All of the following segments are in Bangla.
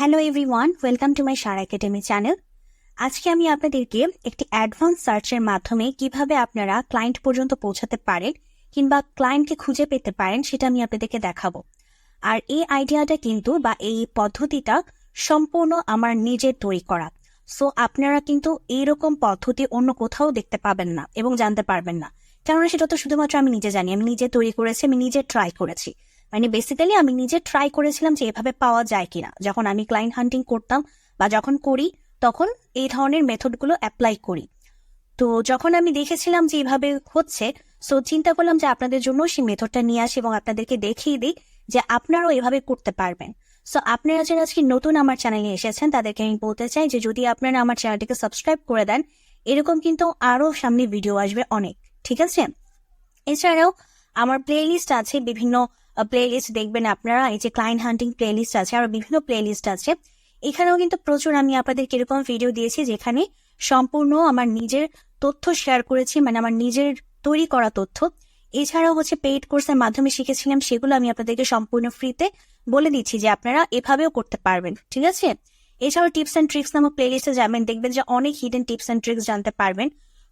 Hello everyone, welcome to my Sharah academy channel. আজকে আমি আপনাদেরকে একটি অ্যাডভান্স সার্চের মাধ্যমে কিভাবে আপনারা ক্লায়েন্ট পর্যন্ত পৌঁছাতে পারেন কিংবা ক্লায়েন্টকে খুঁজে পেতে পারেন সেটা আমি আপনাদেরকে দেখাবো। আর এই আইডিয়াটা কিন্তু বা এই পদ্ধতিটা সম্পূর্ণ আমার নিজের তৈরি করা। সো আপনারা কিন্তু এইরকম পদ্ধতি অন্য কোথাও দেখতে পাবেন না এবং জানতে পারবেন না, কেননা সেটা তো শুধুমাত্র আমি নিজে জানি, আমি নিজে তৈরি করেছি, আমি নিজে ট্রাই করেছি। মানে বেসিক্যালি আমি নিজে ট্রাই করেছিলাম যে এভাবে পাওয়া যায় কিনা। যখন আমি ক্লায়েন্ট হান্টিং করতাম বা যখন করি তখন এই ধরনের মেথডগুলো অ্যাপ্লাই করি। তো যখন আমি দেখেছিলাম যে এইভাবে হচ্ছে, সো চিন্তা করলাম যে আপনাদের জন্য সেই মেথডটা নিয়ে আসি এবং আপনাদেরকে দেখিয়ে দিই যে আপনারাও এভাবে করতে পারবেন। সো আপনারা যারা আজকে নতুন আমার চ্যানেলে এসেছেন তাদেরকে আমি বলতে চাই যে যদি আপনারা আমার চ্যানেলটিকে সাবস্ক্রাইব করে দেন, এরকম কিন্তু আরো সামনে ভিডিও আসবে অনেক, ঠিক আছে? এছাড়াও আমার প্লেলিস্ট আছে, বিভিন্ন প্লেলিস্ট দেখবেন আপনারা। এই যে ক্লায়েন্ট হান্টিং প্লেলিস্ট আছে, আরো বিভিন্ন প্লেলিস্ট আছে। এখানেও কিন্তু প্রচুর আমি আপনাদেরকে এরকম ভিডিও দিয়েছি যেখানে সম্পূর্ণ আমার নিজের তথ্য শেয়ার করেছি, মানে আমার নিজের তৈরি করা তথ্য। এছাড়াও হচ্ছে পেইড কোর্সের মাধ্যমে শিখেছিলাম, সেগুলো আমি আপনাদেরকে সম্পূর্ণ ফ্রিতে বলে দিচ্ছি যে আপনারা এভাবেও করতে পারবেন, ঠিক আছে? এছাড়াও টিপস অ্যান্ড ট্রিক্স নামক প্লেলিস্টে যাবেন, দেখবেন যে অনেক হিডেন টিপস অ্যান্ড ট্রিক্স জানতে পারবেন।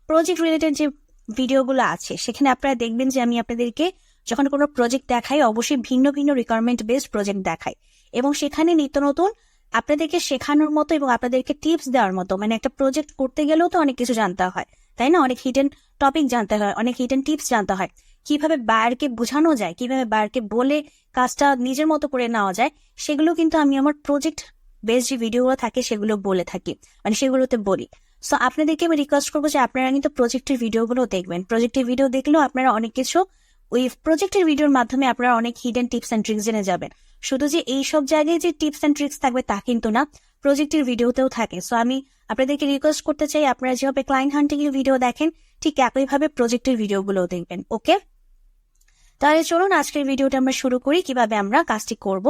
প্রজেক্ট রিলেটেড যে ভিডিওগুলো আছে সেখানে আপনারা দেখবেন যে আমি আপনাদেরকে যখন কোনো প্রজেক্ট দেখাই অবশ্যই ভিন্ন ভিন্ন রিকোয়ারমেন্ট বেসড প্রজেক্ট দেখাই, এবং সেখানে নিত্য নতুন আপনাদেরকে শেখানোর মতো এবং আপনাদেরকে টিপস দেওয়ার মতো, মানে একটা প্রজেক্ট করতে গেলেও তো অনেক কিছু জানতে হয়, তাই না? অনেক হিডেন টপিক জানতে হয়, অনেক হিডেন টিপস জানতে হয়, কিভাবে বায়ারকে বোঝানো যায়, কিভাবে বায়ারকে বলে কাজটা নিজের মতো করে নেওয়া যায়, সেগুলো কিন্তু আমি আমার প্রজেক্ট বেসড যে ভিডিওগুলো থাকে সেগুলো বলে থাকি, মানে সেগুলোতে বলি। সো আপনাদেরকে আমি রিকোয়েস্ট করবো যে আপনারা কিন্তু প্রজেক্টের ভিডিওগুলো দেখবেন। প্রজেক্টের ভিডিও দেখলেও আপনারা অনেক কিছু ওই প্রজেক্টের ভিডিওর মাধ্যমে আপনারা অনেক হিডেন টিপস অ্যান্ড ট্রিক্স জেনে যাবেন। শুধু যে এই সব জায়গায় যে টিপস অ্যান্ড ট্রিক্স থাকবে তা কিন্তু না, প্রজেক্টের ভিডিওতেও থাকে। সো আমি আপনাদেরকে রিকোয়েস্ট করতে চাই আপনারা যেভাবে ক্লায়েন্ট হান্টিং এর ভিডিও দেখেন ঠিক একইভাবে প্রজেক্টের ভিডিওগুলোও দেখবেন, ওকে? তাহলে চলুন আজকের ভিডিওটা আমরা শুরু করি, কিভাবে আমরা কাজটি করব।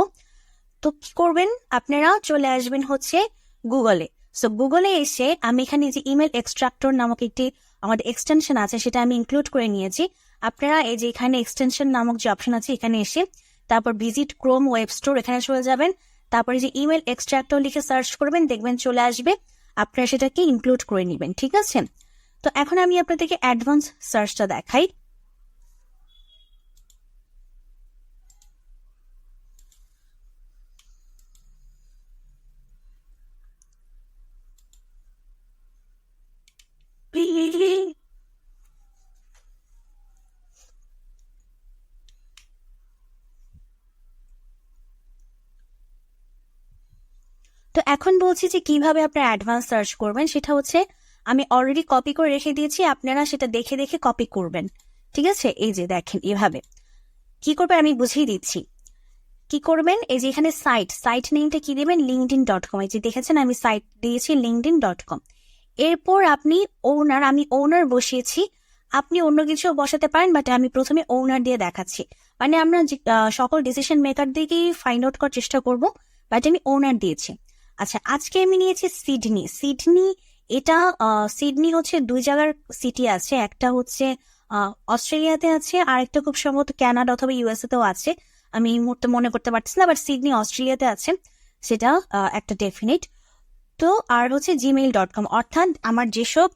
তো কি করবেন, আপনারা চলে আসবেন হচ্ছে গুগলে। সো গুগলে এসে আমি এখানে যে ইমেল এক্সট্রাক্টর নামক একটি আমাদের এক্সটেনশন আছে সেটা আমি ইনক্লুড করে নিয়েছি। আপনারা এই যে এখানে এক্সটেনশন নামক যে অপশন আছে এখানে এসে তারপর ভিজিট ক্রোম ওয়েব স্টোর এখানে চলে যাবেন, তারপরে যে ইমেল এক্সট্রাক্টর লিখে সার্চ করবেন, দেখবেন চলে আসবে। আপনারা সেটাকে ইনক্লুড করে নেবেন, ঠিক আছে? তো এখন আমি আপনাদেরকে অ্যাডভান্স সার্চটা দেখাই। তো এখন বলছি যে কিভাবে আপনারা অ্যাডভান্স সার্চ করবেন, সেটা হচ্ছে আমি অলরেডি কপি করে রেখে দিয়েছি, আপনারা সেটা দেখে দেখে কপি করবেন, ঠিক আছে? এই যে দেখেন এভাবে কি করবেন আমি বুঝিয়ে দিচ্ছি। কি করবেন, এই যে এখানে সাইট নেমটা কি দেবেন, linkedin.com। এই যে দেখেছেন আমি সাইট দিয়েছি linkedin.com। এরপর আপনি ওনার, আমি ওনার বসিয়েছি, আপনি অন্য কিছু বসাতে পারেন, বাট আমি প্রথমে ওনার দিয়ে দেখাচ্ছি। মানে আমরা সকল ডিসিশন মেকার দিকেই ফাইন্ড আউট করার চেষ্টা করব, বাট আমি ওনার দিয়েছি। আচ্ছা, আজকে আমি নিয়েছি সিডনি। এটা সিডনি হচ্ছে দুই জায়গার সিটি আছে, একটা হচ্ছে অস্ট্রেলিয়াতে আছে, আর একটা খুব সম্ভবত কানাডা অথবা ইউএসএ তেও আছে। আমি এই মুহূর্তে মনে করতে পারছি না, বাট সিডনি অস্ট্রেলিয়াতে আছে, সেটা একটা ডেফিনিট। তো আর হচ্ছে gmail.com, অর্থাৎ আমার যেসব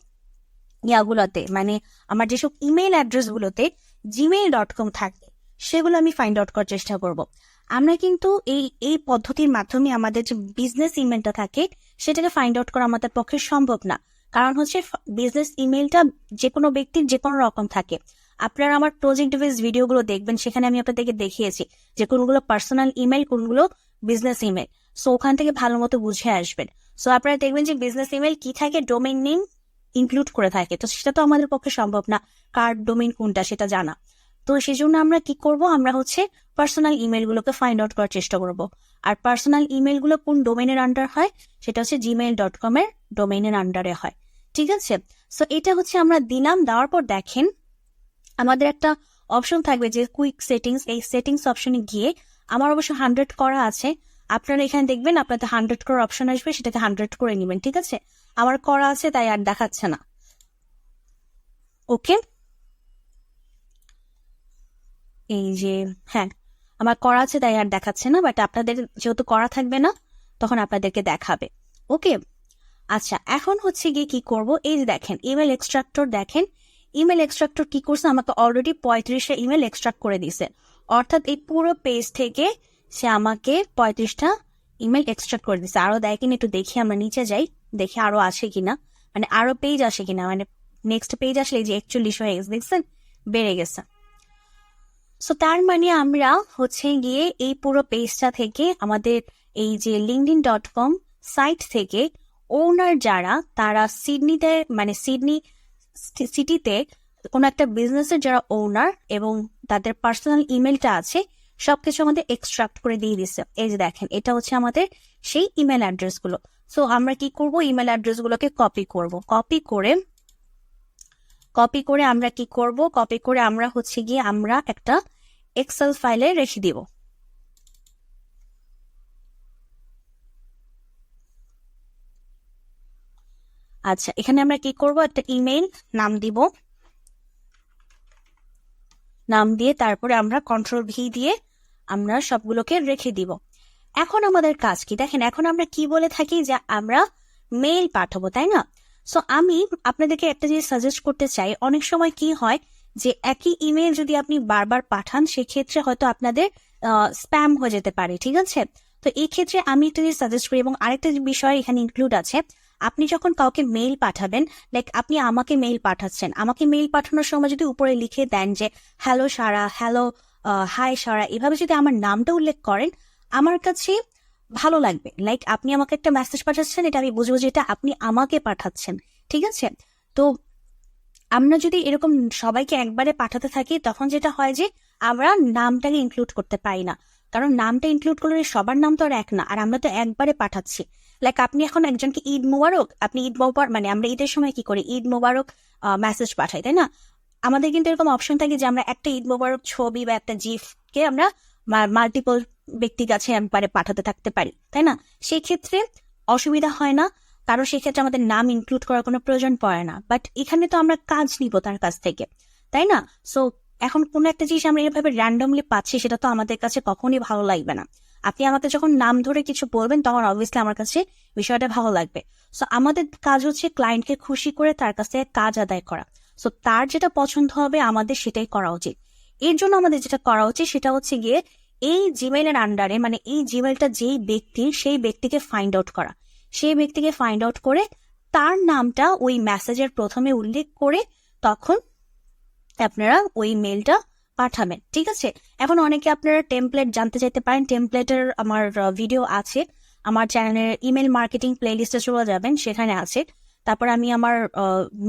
ইয়াগুলোতে, মানে আমার যেসব ইমেল অ্যাড্রেস গুলোতে gmail.com থাকে সেগুলো আমি ফাইন্ড আউট করার চেষ্টা করব। আমরা কিন্তু এই পদ্ধতির মাধ্যমে আমাদের যে বিজনেস ইমেলটা থাকে সেটাকে ফাইন্ড আউট করা আমাদের পক্ষে সম্ভব না, কারণ হচ্ছে বিজনেস ইমেলটা যে কোনো ব্যক্তির যে কোনো রকম থাকে। আপনারা আমার প্রজেক্ট বেস ভিডিওগুলো দেখবেন, সেখানে আমি আপনাদেরকে দেখিয়েছি যে কোনগুলো পার্সোনাল ইমেল, কোনগুলো বিজনেস ইমেল। সো ওখান থেকে ভালো মতো বুঝে আসবেন। সো আপনারা দেখবেন যে বিজনেস ইমেল কি থাকে, ডোমেইন নেম ইনক্লুড করে থাকে, তো সেটা তো আমাদের পক্ষে সম্ভব না কার ডোমেইন কোনটা সেটা জানা। তো সেই জন্য আমরা কি করব, আমরা হচ্ছে পার্সোনাল ইমেল গুলোকে ফাইন্ড আউট করার চেষ্টা করব। আর পার্সোনাল ইমেল গুলো কোন ডোমেইনের আন্ডার হয়, সেটা হচ্ছে gmail.com এর ডোমেইনের আন্ডারে হয়, ঠিক আছে? সো এটা হচ্ছে আমরা দিলাম, দেওয়ার পর দেখেন আমাদের একটা অপশন থাকবে যে কুইক সেটিংস। এই সেটিংস অপশনে গিয়ে আমার অবশ্য 100 করা আছে, আপনারা এখানে দেখবেন আপনাদের 100 করার অপশন আসবে, সেটাকে 100 করে নেবেন, ঠিক আছে? আমার করা আছে তাই আর দেখাচ্ছে না, ওকে? এই যে হ্যাঁ, আমার করা আছে তাই আর দেখাচ্ছে না, বাট আপনাদের যেহেতু করা থাকবে না তখন আপনাদেরকে দেখাবে। ওকে, আচ্ছা এখন হচ্ছে গিয়ে কি করব, এই যে দেখেন ইমেল এক্সট্রাক্টর, দেখেন ইমেল এক্সট্রাক্টর কি করছে, আমাকে অলরেডি 35টা ইমেল এক্সট্রাক্ট করে দিছে। অর্থাৎ এই পুরো পেজ থেকে সে আমাকে 35টা ইমেল এক্সট্রাক্ট করে দিছে। আরো দেয় কিনা একটু দেখি, আমরা নিচে যাই, দেখি আরো আসে কিনা, মানে আরো পেজ আসে কিনা, মানে নেক্সট পেজ আসলে যে 41 হয়ে গেছে, দেখছেন বেড়ে গেছে। সো তার মানে আমরা হচ্ছে গিয়ে এই পুরো পেজটা থেকে আমাদের এই যে linkedin.com সাইট থেকে ওনার যারা, তারা সিডনিতে, মানে সিডনি সিটিতে কোনো একটা বিজনেসের যারা ওনার এবং তাদের পার্সোনাল ইমেলটা আছে, সবকিছু আমাদের এক্সট্রাক্ট করে দিয়ে দিচ্ছে। এই যে দেখেন এটা হচ্ছে আমাদের সেই ইমেল অ্যাড্রেস গুলো। সো আমরা কি করব, ইমেল অ্যাড্রেস গুলোকে কপি করব, কপি করে আমরা কি করব, কপি করে আমরা হচ্ছে গিয়ে আমরা একটা এক্সেল ফাইলে রেখে দিব। আচ্ছা এখানে আমরা কি করব, একটা ইমেল নাম দিব, নাম দিয়ে তারপরে আমরা কন্ট্রোল ভি দিয়ে আমরা সবগুলোকে রেখে দিব। এখন আমাদের কাজ কি দেখেন, এখন আমরা কি বলে থাকি যে আমরা মেইল পাঠাবো, তাই না? সো আমি আপনাদেরকে একটা জিনিস সাজেস্ট করতে চাই, অনেক সময় কি হয় যে একই ইমেল যদি আপনি বারবার পাঠান সেক্ষেত্রে হয়তো আপনাদের স্প্যাম হয়ে যেতে পারে, ঠিক আছে? তো এই ক্ষেত্রে আমি একটা জিনিস সাজেস্ট করি, এবং আরেকটা বিষয় এখানে ইনক্লুড আছে, আপনি যখন কাউকে মেইল পাঠাবেন, লাইক আপনি আমাকে মেইল পাঠাচ্ছেন, আমাকে মেইল পাঠানোর সময় যদি উপরে লিখে দেন যে হ্যালো সারা, হ্যালো হাই সারা, এভাবে যদি আমার নামটা উল্লেখ করেন আমার কাছে ভালো লাগবে। লাইক আপনি আমাকে একটা মেসেজ পাঠাচ্ছেন, এটা আমি বুঝবো যে এটা আপনি আমাকে পাঠাচ্ছেন, ঠিক আছে? তো আমরা যদি এরকম সবাইকে একবারে পাঠাতে থাকি তখন যেটা হয় যে আমরা নামটাকে ইনক্লুড করতে পারি না, কারণ নামটা ইনক্লুড করলে সবার নাম তো আর এক না, আর আমরা তো একবারে পাঠাচ্ছি। লাইক আপনি এখন একজনকে ঈদ মোবারক, আপনি ঈদ মোবারক, মানে আমরা ঈদের সময় কি করি, ঈদ মোবারক মেসেজ পাঠাই, তাই না? আমাদের কিন্তু এরকম অপশন থাকে যে আমরা একটা ঈদ মোবারক ছবি বা একটা জিফকে আমরা মাল্টিপল ব্যক্তির কাছে একবারে পাঠাতে থাকতে পারি, তাই না? সেই ক্ষেত্রে অসুবিধা হয় না, কারণ সেক্ষেত্রে আমাদের নাম ইনক্লুড করার কোনো প্রয়োজন পড়ে না। বাট এখানে তো আমরা কাজ নিব তার কাছ থেকে, তাই না? সো এখন কোনো একটা জিনিস আমরা এভাবে র্যান্ডমলি পাচ্ছি, সেটা তো আমাদের কাছে কখনই ভালো লাগবে না। আপনি আমাকে যখন নাম ধরে কিছু বলবেন তখন অবভিয়াসলি আমার কাছে বিষয়টা ভালো লাগবে। সো আমাদের কাজ হচ্ছে ক্লায়েন্টকে খুশি করে তার কাছ থেকে কাজ আদায় করা। সো তার যেটা পছন্দ হবে আমাদের সেটাই করা উচিত। এর জন্য আমাদের যেটা করা উচিত সেটা হচ্ছে গিয়ে এই জিমেইলের আন্ডারে, মানে এই জিমেইলটা যেই ব্যক্তির, সেই ব্যক্তিকে ফাইন্ড আউট করা, সেই ব্যক্তিকে ফাইন্ড আউট করে তার নামটা ওই মেসেজের প্রথমে উল্লেখ করে তখন আপনারা ওই মেলটা পাঠাবেন, ঠিক আছে? এখন অনেকে আপনারা টেমপ্লেট জানতে চাইতে পারেন, টেমপ্লেটের আমার ভিডিও আছে আমার চ্যানেলের ইমেল মার্কেটিং প্লেলিস্টে চলে যাবেন, সেখানে আছে। তারপর আমি আমার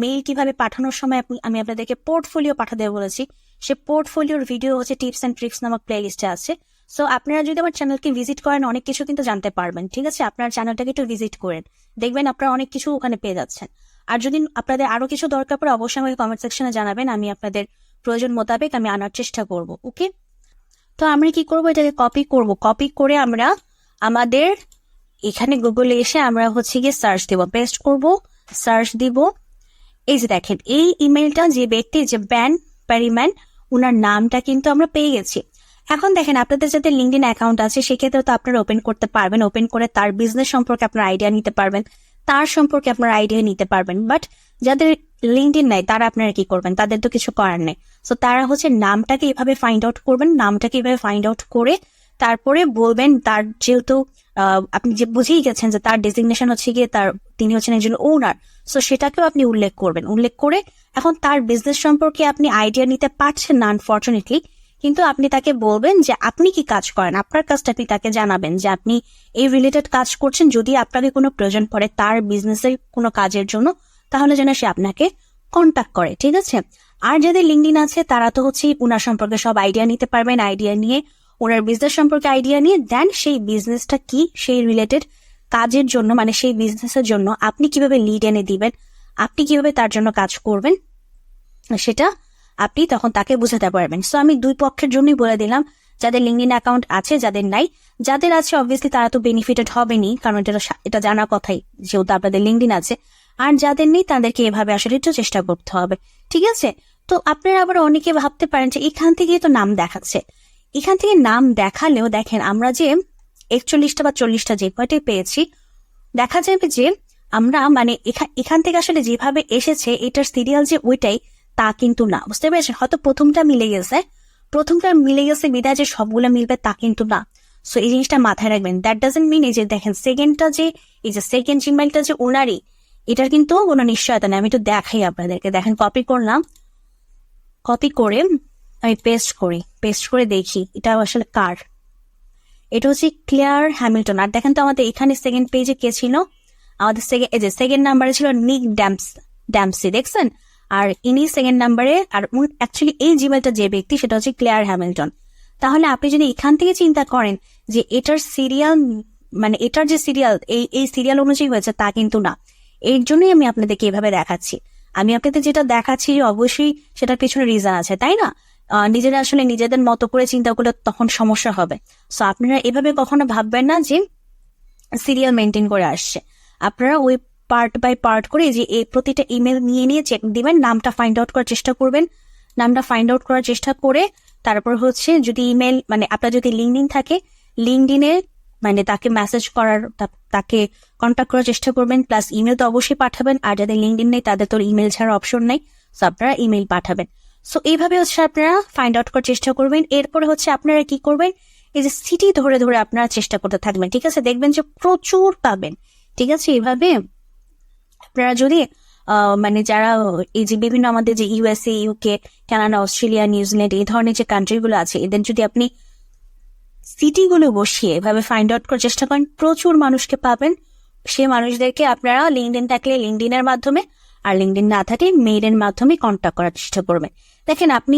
মেইল কিভাবে পাঠানোর সময় আমি আপনাদেরকে পোর্টফোলিও পাঠাতে বলেছি, সে পোর্টফোলিওর ভিডিও হচ্ছে টিপস অ্যান্ড ট্রিক্স নামক প্লেলিস্টে আছে। সো আপনারা যদি আমার চ্যানেলকে ভিজিট করেন অনেক কিছু কিন্তু জানতে পারবেন, ঠিক আছে? আপনার চ্যানেলটাকে একটু ভিজিট করেন, দেখবেন আপনারা অনেক কিছু ওখানে পেয়ে যাচ্ছেন। আর যদি আপনাদের আরো কিছু দরকার পড়ে অবশ্যই আমাকে কমেন্ট সেকশনে জানাবেন, আমি আপনাদের প্রয়োজন মোতাবেক আমি আনার চেষ্টা করব। ওকে, তো আমরা কি করব, এটাকে কপি করব, কপি করে আমরা আমাদের এখানে গুগলে এসে আমরা হচ্ছে গিয়ে সার্চ দেব, পেস্ট করব, সার্চ দিব। এই যে দেখেন এই ইমেলটা যে ব্যক্তি, যে ব্যান প্যারিম্যান, ওনার নামটা কিন্তু আমরা পেয়ে গেছি। এখন দেখেন আপনাদের যাদের লিঙ্কডইন অ্যাকাউন্ট আছে সেক্ষেত্রে তো আপনারা ওপেন করতে পারবেন, ওপেন করে তার বিজনেস সম্পর্কে আপনার আইডিয়া নিতে পারবেন, তার সম্পর্কে আপনার আইডিয়া নিতে পারবেন। বাট যাদের লিঙ্কডইন নাই তারা আপনারা কি করবেন, তাদের তো কিছু করার নেই। সো তারা হচ্ছে নামটাকে এভাবে ফাইন্ড আউট করবেন, নামটাকে এভাবে ফাইন্ড আউট করে তারপরে বলবেন তার, যেহেতু আপনি যে বুঝেই গেছেন যে তার ডেজিগনেশন হচ্ছে গিয়ে তার, তিনি হচ্ছেন একজন ওনার, সো সেটাকেও আপনি উল্লেখ করবেন। উল্লেখ করে এখন তার বিজনেস সম্পর্কে আপনি আইডিয়া নিতে পারছেন না আনফর্চুনেটলি, কিন্তু আপনি তাকে বলবেন যে আপনি কি কাজ করেন, আপনার কাজটা আপনি তাকে জানাবেন যে আপনি এই রিলেটেড কাজ করছেন, যদি আপনাকে কোনো প্রয়োজন পড়ে তার বিজনেসের কোনো কাজের জন্য তাহলে যেন সে আপনাকে কন্ট্যাক্ট করে, ঠিক আছে? আর যাদের লিঙ্কডইন আছে তারা তো হচ্ছে উনার সম্পর্কে সব আইডিয়া নিতে পারবেন, আইডিয়া নিয়ে ওনার বিজনেস সম্পর্কে আইডিয়া নিয়ে দেন সেই বিজনেসটা কি, সেই রিলেটেড কাজের জন্য, মানে সেই বিজনেসের জন্য আপনি কিভাবে লিড এনে দিবেন, আপনি কিভাবে তার জন্য কাজ করবেন, সেটা আপনি তখন তাকে বুঝাতে পারবেন। সো আমি দুই পক্ষের জন্যই বলে দিলাম, যাদের লিঙ্কডইন অ্যাকাউন্ট আছে, যাদের নাই, যাদের আছে অবভিয়াসলি তারা তো বেনিফিটেড হবেনি, কারণ এটা জানার কথাই যেহেতু আপনাদের লিঙ্কডইন আছে। আর যাদের নেই তাদেরকে এভাবে আসলে একটু চেষ্টা করতে হবে, ঠিক আছে? তো আপনারা আবার অনেকে ভাবতে পারেন যে এখান থেকে তো নাম দেখাচ্ছে, এখান থেকে নাম দেখালেও দেখেন আমরা যে 41টা বা 40টা যে কয়টাই পেয়েছি, দেখা যাবে যে আমরা মানে এখান থেকে আসলে যেভাবে এসেছে এটার সিরিয়াল যে ওইটাই তা কিন্তু না, বুঝতে পেরেছেন? হয়তো প্রথমটা মিলে গেছে বিদায় যে সবগুলো মিলবে তা কিন্তু না। সো এই জিনিসটা মাথায় রাখবেন। দ্যাট ডাজন্ট মিন এই যে দেখেন সেকেন্ডটা যে এই যে সেকেন্ড জিমেইলটা যে ওনারই, এটার কিন্তু কোনো নিশ্চয়তা নেই। আমি একটু দেখাই আপনাদেরকে, দেখেন কপি করলাম, কপি করে আমি পেস্ট করে দেখি এটা আসলে কার। এটা হচ্ছে ক্লেয়ার হ্যামিল্টন। আর দেখেন তো আমাদের এখানে সেকেন্ড পেজে কে ছিল, আমাদের সেকেন্ড নাম্বারে ছিল নিক ড্যাম্পসি, দেখছেন? আর ইনি সেকেন্ড নাম্বারে, আর অ্যাকচুয়ালি এই জিমেলটা যে ব্যক্তি সেটা হচ্ছে ক্লেয়ার হ্যামিল্টন। তাহলে আপনি যদি এখান থেকে চিন্তা করেন যে এটার সিরিয়াল মানে এটার যে সিরিয়াল এই সিরিয়াল অনুযায়ী হয়েছে তা কিন্তু না। এর জন্যই আমি আপনাদেরকে এভাবে দেখাচ্ছি। আমি আপনাদের যেটা দেখাচ্ছি অবশ্যই সেটার পিছনে রিজন আছে, তাই না? নিজেরা আসলে নিজেদের মতো করে চিন্তা করলে তখন সমস্যা হবে। সো আপনারা এভাবে কখনো ভাববেন না যে সিরিয়াল মেনটেন করে আসছে। আপনারা ওই পার্ট বাই পার্ট করে যে এই প্রতিটা ইমেল নিয়ে চেক দিবেন, নামটা ফাইন্ড আউট করার চেষ্টা করে তারপর হচ্ছে যদি ইমেল মানে আপনার যদি লিঙ্কডিন থাকে, লিঙ্কডিনে মানে তাকে মেসেজ করার, তাকে কন্ট্যাক্ট করার চেষ্টা করবেন, প্লাস ইমেল তো অবশ্যই পাঠাবেন। আর যাদের লিঙ্কডিন নেই তাদের তো ইমেল ছাড়া অপশন নেই, সো আপনারা ইমেল পাঠাবেন। সো এইভাবে হচ্ছে আপনারা ফাইন্ড আউট করার চেষ্টা করবেন। এরপরে হচ্ছে আপনারা কি করবেন, এই যে সিটি ধরে আপনারা চেষ্টা করতে থাকবেন, ঠিক আছে? দেখবেন যে প্রচুর পাবেন, ঠিক আছে? এইভাবে আপনারা যদি মানে যারা এই যে বিভিন্ন আমাদের যে USA, UK, Canada, Australia, New Zealand এই ধরনের যে কান্ট্রিগুলো আছে, এদের যদি আপনি সিটিগুলো বসিয়ে এভাবে ফাইন্ড আউট করার চেষ্টা করেন, প্রচুর মানুষকে পাবেন। সে মানুষদেরকে আপনারা লিঙ্কডিন থাকলে লিঙ্কডিনের মাধ্যমে, আর লিঙ্কডিন না থাকলে মেইলের মাধ্যমে কন্ট্যাক্ট করার চেষ্টা করবেন। দেখেন আপনি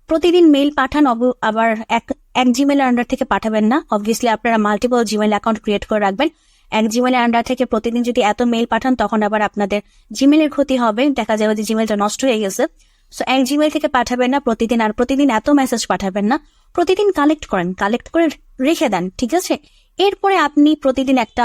প্রতিদিন মেইল পাঠান, আবার এক জিমেইলের আন্ডার থেকে পাঠাবেন না। অবভিয়াসলি আপনারা মাল্টিপল জিমেইল অ্যাকাউন্ট ক্রিয়েট করে রাখবেন। এক জিমেইলের আন্ডার থেকে প্রতিদিন যদি এত মেইল পাঠান তখন আবার আপনাদের জিমেইলের ক্ষতি হবে, দেখা যাবে যে জিমেইলটা নষ্ট হয়ে গেছে। সো এক জিমেইল থেকে পাঠাবেন না প্রতিদিন, আর প্রতিদিন এত মেসেজ পাঠাবেন না। প্রতিদিন কালেক্ট করে রেখে দেন, ঠিক আছে? এরপরে আপনি প্রতিদিন একটা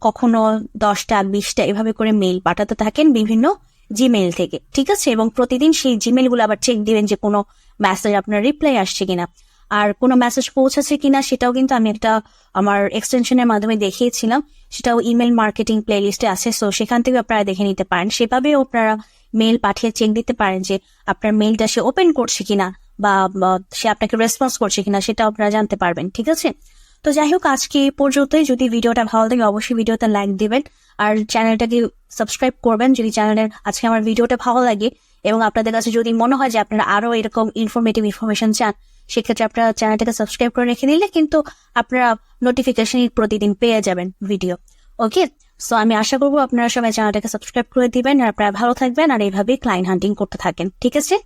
কখনো 10টা 20টা এভাবে করে মেইল পাঠাতে থাকেন বিভিন্ন জিমেইল থেকে, ঠিক আছে? এবং প্রতিদিন সেই জিমেইল গুলো আবার চেক দিবেন যে কোনো মেসেজ আপনার রিপ্লাই আসছে কিনা, আর কোনো মেসেজ পৌঁছাচ্ছে কিনা সেটাও কিন্তু আমি একটা আমার এক্সটেনশনের মাধ্যমে দেখিয়েছিলাম, সেটাও ইমেল মার্কেটিং প্লে লিস্টে আছে। সো সেখান থেকে আপনারা দেখে নিতে পারেন। সেভাবেও আপনারা মেইল পাঠিয়ে চেক দিতে পারেন যে আপনার মেইলটা সে ওপেন করছে কিনা বা সে আপনাকে রেসপন্স করছে কিনা, সেটা আপনারা জানতে পারবেন, ঠিক আছে? তো যাই হোক, আজকে এই পর্যন্তই। যদি ভিডিওটা ভালো লাগে অবশ্যই ভিডিওতে লাইক দিবেন আর চ্যানেলটাকে সাবস্ক্রাইব করবেন যদি চ্যানেলের আজকে আমার ভিডিওটা ভালো লাগে। এবং আপনাদের কাছে যদি মনে হয় যে আপনারা আরো এরকম ইনফরমেশন চান, সেক্ষেত্রে আপনারা চ্যানেলটাকে সাবস্ক্রাইব করে রেখে দিলে কিন্তু আপনারা নোটিফিকেশন প্রতিদিন পেয়ে যাবেন ভিডিও। ওকে, সো আমি আশা করবো আপনারা সবাই চ্যানেলটাকে সাবস্ক্রাইব করে দিবেন, আর আপনারা ভালো থাকবেন আর এইভাবে ক্লায়েন্ট হান্টিং করতে থাকেন, ঠিক আছে?